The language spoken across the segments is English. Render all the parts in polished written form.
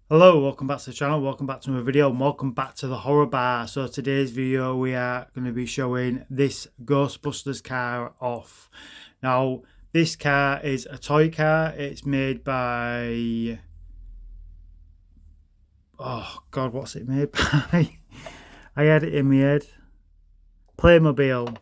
Hello, welcome back to the channel, welcome back to another video, and welcome back to the horror bar. So today's video we are going to be showing this Ghostbusters car off. Now this car is a toy car. It's made by, oh god, what's it made by? I had it in my head. Playmobil.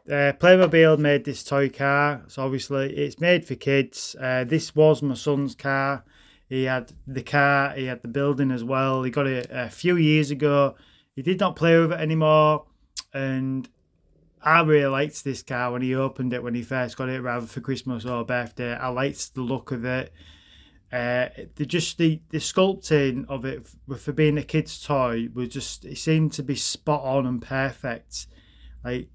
Playmobil made this toy car, so obviously it's made for kids. This was my son's car. He had the car, he had the building as well. He got it a few years ago. He did not play with it anymore, and I really liked this car when he opened it, when he first got it, rather for Christmas or birthday. I liked the look of it. The sculpting of it for being a kid's toy was just, it seemed to be spot on and perfect. Like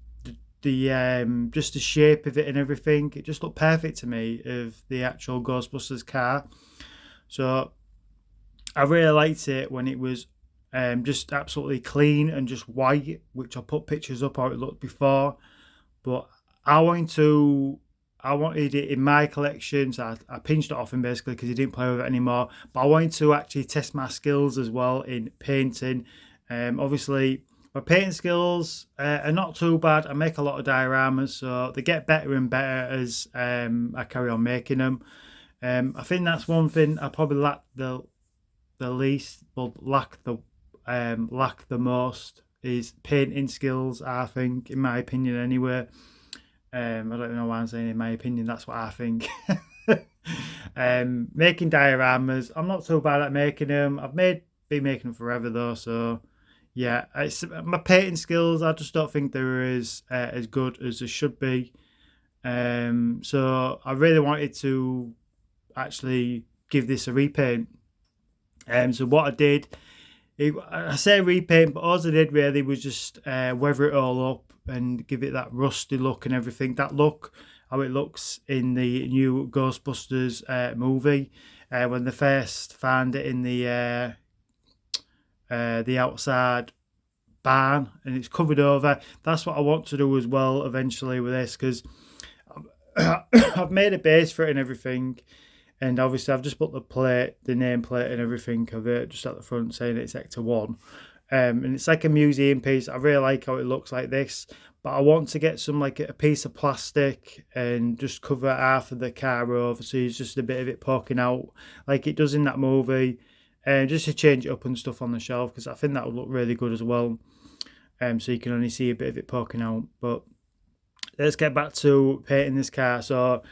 the just the shape of it and everything, it just looked perfect to me of the actual Ghostbusters car. So I really liked it when it was just absolutely clean and just white, which I put pictures up how it looked before. But I wanted it in my collection, so I pinched it off him basically because he didn't play with it anymore. But I wanted to actually test my skills as well in painting. Obviously, my painting skills are not too bad. I make a lot of dioramas, so they get better and better as I carry on making them. I think that's one thing I probably lack the least, well, lack the most, is painting skills. I think, in my opinion, anyway. I don't know why I'm saying in my opinion. That's what I think. Making dioramas, I'm not so bad at making them. Been making them forever though, so yeah. It's my painting skills. I just don't think they're as good as they should be. So I really wanted to actually give this a repaint. So what I did, I say repaint, but all I did really was just weather it all up and give it that rusty look and everything. That look, how it looks in the new Ghostbusters movie, when they first found it in the outside barn and it's covered over. That's what I want to do as well eventually with this, because I've made a base for it and everything. And obviously, I've just put the nameplate and everything of it just at the front, saying it's Sector 1. And it's like a museum piece. I really like how it looks like this, but I want to get some, like a piece of plastic and just cover half of the car over, so it's just a bit of it poking out like it does in that movie, and just to change it up and stuff on the shelf, because I think that would look really good as well. So you can only see a bit of it poking out. But let's get back to painting this car. So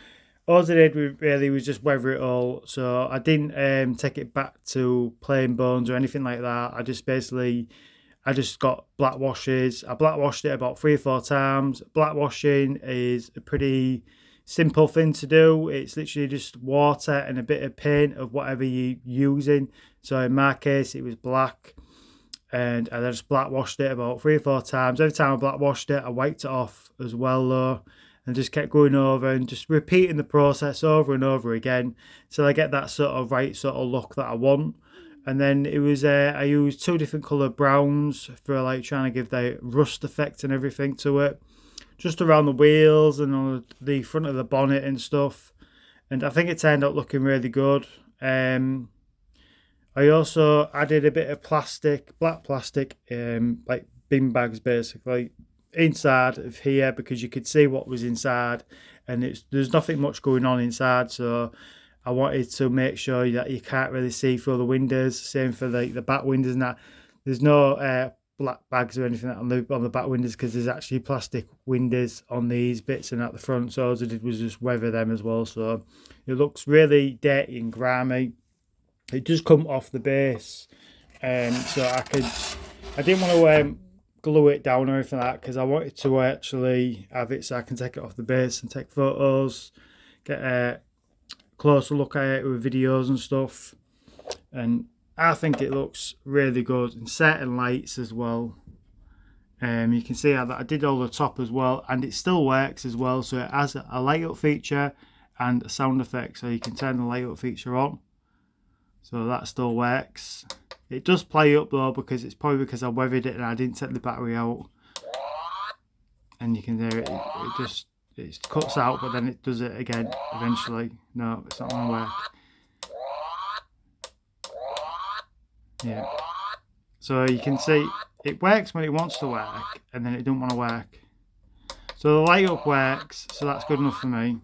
all I did really was just weather it all. So I didn't take it back to plain bones or anything like that. I just got black washes. I black washed it about 3 or 4 times. Black washing is a pretty simple thing to do. It's literally just water and a bit of paint of whatever you're using. So in my case, it was black. And I just black washed it about 3 or 4 times. Every time I black washed it, I wiped it off as well though, and just kept going over and just repeating the process over and over again till I get that sort of right sort of look that I want. And then it was I used 2 different colour browns for like trying to give the rust effect and everything to it, just around the wheels and on the front of the bonnet and stuff. And I think it turned out looking really good. I also added a bit of plastic, black plastic, like bin bags basically, inside of here, because you could see what was inside, and there's nothing much going on inside. So I wanted to make sure that you can't really see through the windows. Same for the back windows and that. There's no black bags or anything on the back windows, because there's actually plastic windows on these bits and at the front. So all I did was just weather them as well. So it looks really dirty and grimy. It does come off the base, so I didn't want to glue it down or anything like that, because I wanted to actually have it so I can take it off the base and take photos, get a closer look at it with videos and stuff. And I think it looks really good, and certain lights as well. You can see how that I did all the top as well, and it still works as well. So it has a light up feature and a sound effect, so you can turn the light up feature on. So that still works. It does play up though, because it's probably because I weathered it and I didn't take the battery out. And you can hear it, it cuts out, but then it does it again eventually. No, it's not going to work. Yeah. So you can see it works when it wants to work, and then it don't want to work. So the light up works, so that's good enough for me.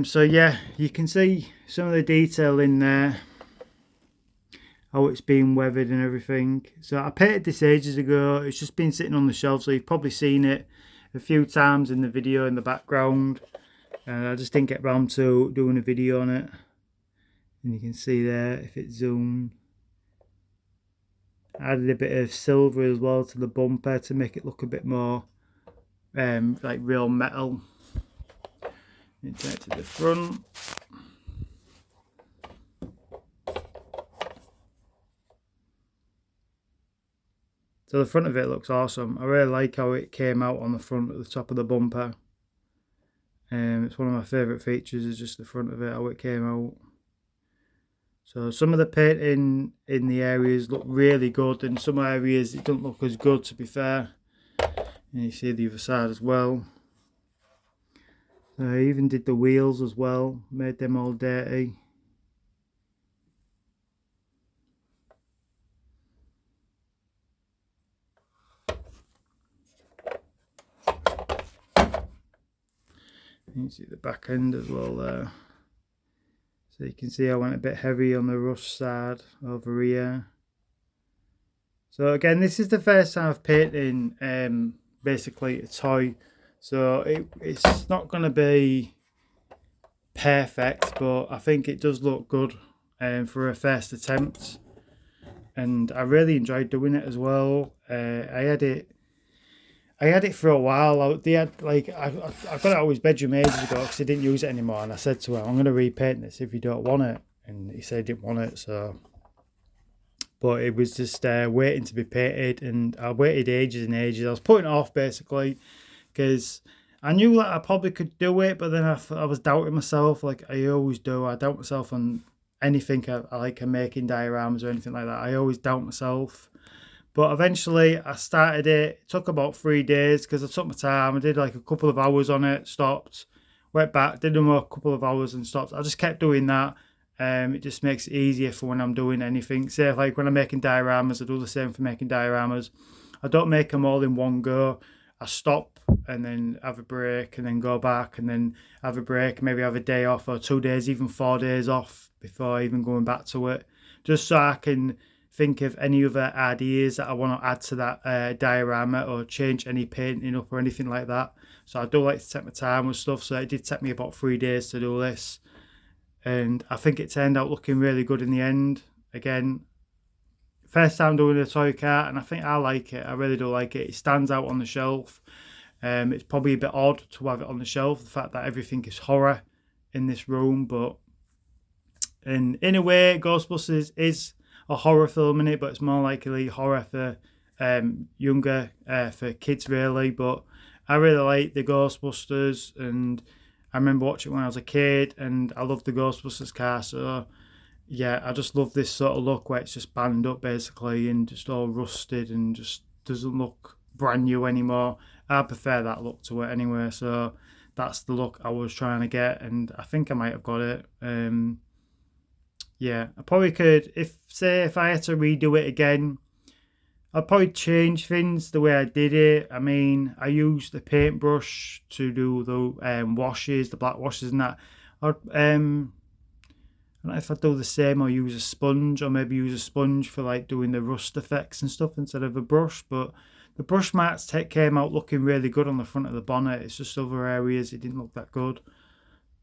So yeah, you can see some of the detail in there, how it's been weathered and everything. So I painted this ages ago. It's just been sitting on the shelf, so you've probably seen it a few times in the video in the background. And I just didn't get round to doing a video on it. And you can see there, if it's zoomed, I added a bit of silver as well to the bumper to make it look a bit more like real metal. Turn it to the front. So the front of it looks awesome. I really like how it came out on the front at the top of the bumper. It's one of my favourite features, is just the front of it, how it came out. So some of the painting in the areas look really good, and some areas it doesn't look as good, to be fair. And you see the other side as well. So I even did the wheels as well, made them all dirty. You can see the back end as well there. So you can see I went a bit heavy on the rust side over here. So again, this is the first time I've painted basically a toy. So it's not going to be perfect, but I think it does look good for a first attempt. And I really enjoyed doing it as well. I had it for a while. I got it out of his bedroom ages ago because he didn't use it anymore. And I said to him, I'm going to repaint this if you don't want it. And he said he didn't want it. So, but it was just waiting to be painted. And I waited ages and ages. I was putting it off basically because I knew that I probably could do it. But then I was doubting myself, like I always do. I doubt myself on anything I like making dioramas or anything like that. I always doubt myself. But eventually I started it. It took about 3 days because I took my time. I did like a couple of hours on it, stopped, went back, did another couple of hours and stopped. I just kept doing that. It just makes it easier for when I'm doing anything. Say like when I'm making dioramas, I do the same for making dioramas. I don't make them all in one go. I stop and then have a break and then go back and then have a break, maybe have a day off or 2 days, even 4 days off before even going back to it. Just so I can think of any other ideas that I want to add to that diorama or change any painting up or anything like that. So I do like to take my time with stuff. So it did take me about 3 days to do this. And I think it turned out looking really good in the end. Again, first time doing a toy car, and I think I like it. I really do like it. It stands out on the shelf. It's probably a bit odd to have it on the shelf, the fact that everything is horror in this room. But in a way, Ghostbusters is a horror film in it, but it's more likely horror for younger, for kids really. But I really like the Ghostbusters, and I remember watching it when I was a kid, and I loved the Ghostbusters car. So yeah, I just love this sort of look where it's just banged up basically and just all rusted and just doesn't look brand new anymore. I prefer that look to it anyway. So that's the look I was trying to get, and I think I might have got it. Yeah, I probably could, if I had to redo it again, I'd probably change things the way I did it. I mean, I used the paintbrush to do the washes, the black washes and that. I don't know if I'd do the same or use a sponge, or maybe use a sponge for like doing the rust effects and stuff instead of a brush. But the brush marks came out looking really good on the front of the bonnet. It's just other areas it didn't look that good.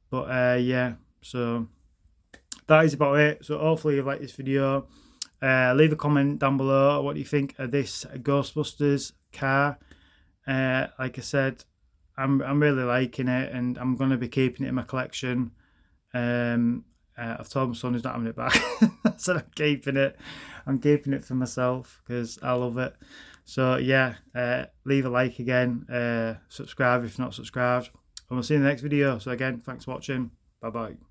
But yeah, so that is about it. So hopefully you like this video. Leave a comment down below what you think of this Ghostbusters car. Like I said, I'm really liking it, and I'm going to be keeping it in my collection. I've told my son he's not having it back. So I'm keeping it. I'm keeping it for myself because I love it. So yeah, leave a like again. Subscribe if not subscribed. And we'll see you in the next video. So again, thanks for watching. Bye bye.